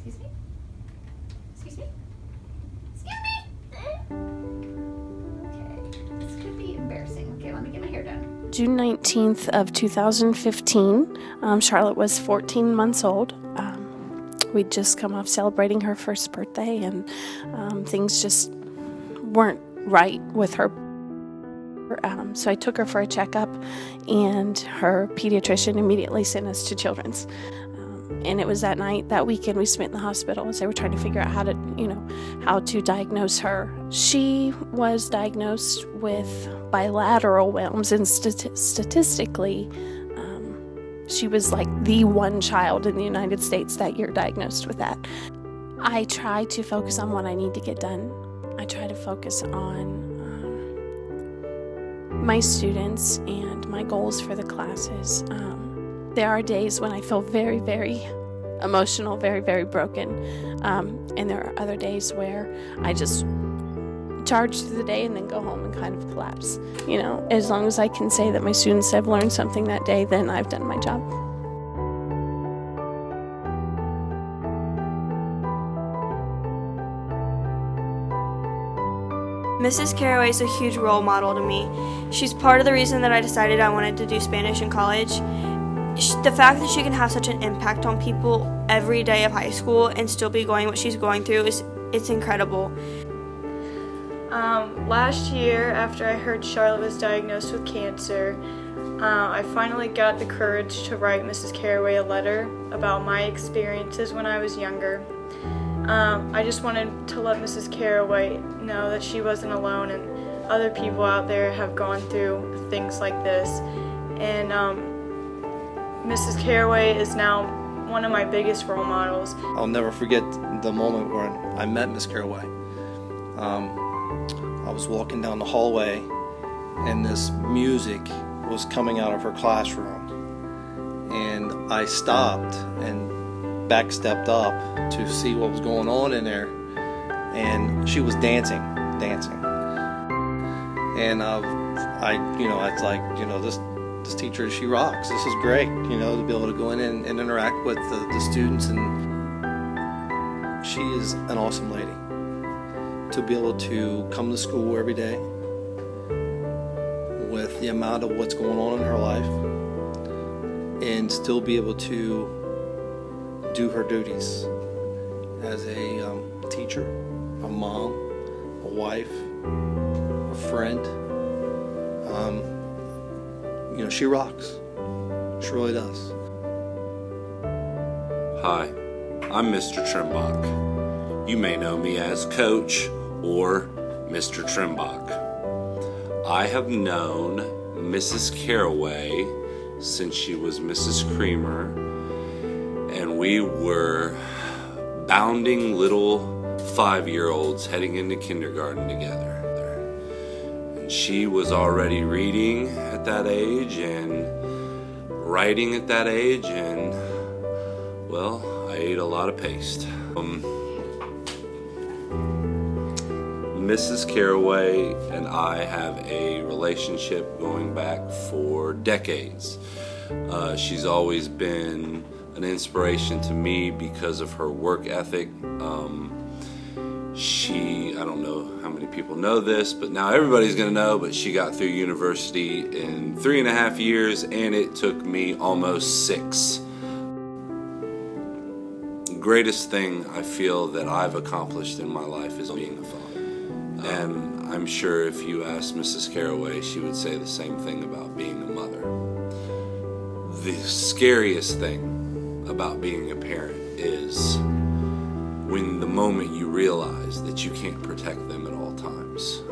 Excuse me? Excuse me? Excuse me? Okay, this could be embarrassing. Okay, let me get my hair done. June 19th of 2015, Charlotte was 14 months old. We'd just come off celebrating her first birthday, and things just weren't right with her. So I took her for a checkup, and her pediatrician immediately sent us to Children's. And it was that night, that weekend, we spent in the hospital as they were trying to figure out how to diagnose her. She was diagnosed with bilateral Wilms, and statistically, she was like the one child in the United States that year diagnosed with that. I try to focus on what I need to get done. I try to focus on my students and my goals for the classes. There are days when I feel very, very emotional, very, very broken. And there are other days where I just charge through the day and then go home and kind of collapse. As long as I can say that my students have learned something that day, then I've done my job. Mrs. Caraway is a huge role model to me. She's part of the reason that I decided I wanted to do Spanish in college. The fact that she can have such an impact on people every day of high school and still be going what she's going through it's incredible. Last year, after I heard Charlotte was diagnosed with cancer, I finally got the courage to write Mrs. Caraway a letter about my experiences when I was younger. I just wanted to let Mrs. Caraway know that she wasn't alone, and other people out there have gone through things like this. And Mrs. Caraway is now one of my biggest role models. I'll never forget the moment when I met Miss Caraway. I was walking down the hallway, and this music was coming out of her classroom. And I stopped and backstepped up to see what was going on in there, and she was dancing. And it's like, this teacher, she rocks. This is great, to be able to go in and interact with the students, and she is an awesome lady. To be able to come to school every day with the amount of what's going on in her life and still be able to do her duties as a teacher, a mom, a wife, a friend. She rocks. She really does. Hi, I'm Mr. Trimbach. You may know me as Coach or Mr. Trimbach. I have known Mrs. Caraway since she was Mrs. Creamer, and we were bounding little 5-year-olds heading into kindergarten together. And she was already reading at that age and writing at that age, and well, I ate a lot of paste. Mrs. Caraway and I have a relationship going back for decades. She's always been an inspiration to me because of her work ethic. I don't know how many people know this, but now everybody's going to know, but she got through university in 3.5 years, and it took me almost 6. The greatest thing I feel that I've accomplished in my life is being a father. And I'm sure if you asked Mrs. Caraway, she would say the same thing about being a mother. The scariest thing about being a parent is when the moment you realize that you can't protect them at all times.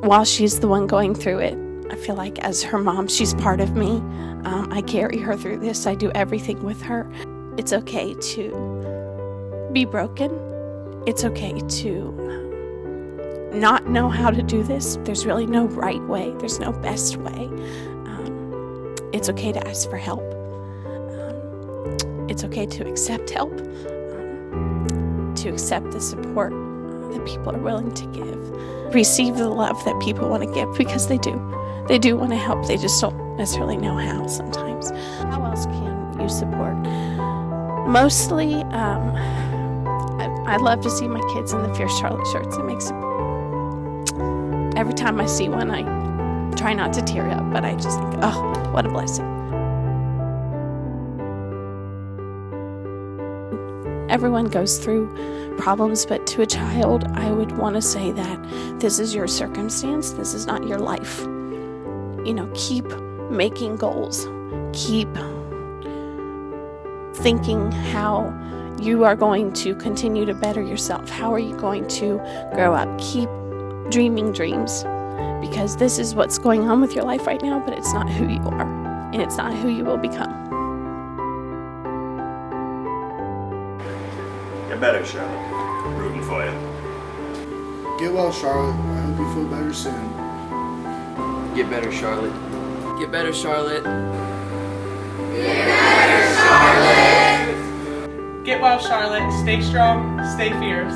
While she's the one going through it, I feel like as her mom, she's part of me. I carry her through this. I do everything with her. It's okay to be broken. It's okay to not know how to do this. There's really no right way. There's no best way. It's okay to ask for help. It's okay to accept help, to accept the support that people are willing to give, receive the love that people want to give, because they do. They do want to help. They just don't necessarily know how sometimes. How else can you support Mostly, I love to see my kids in the Fierce Charlotte shirts. It makes every time I see one, I try not to tear up, but I just think, oh, what a blessing. Everyone goes through problems, but to a child, I would want to say that this is your circumstance. This is not your life. You know, keep making goals. Keep thinking how you are going to continue to better yourself. How are you going to grow up? Keep dreaming dreams, because this is what's going on with your life right now, but it's not who you are, and it's not who you will become. Get better, Charlotte. Rooting for you. Get well, Charlotte. I hope you feel better soon. Get better, Charlotte. Get better, Charlotte. Get well, Charlotte. Stay strong, stay fierce.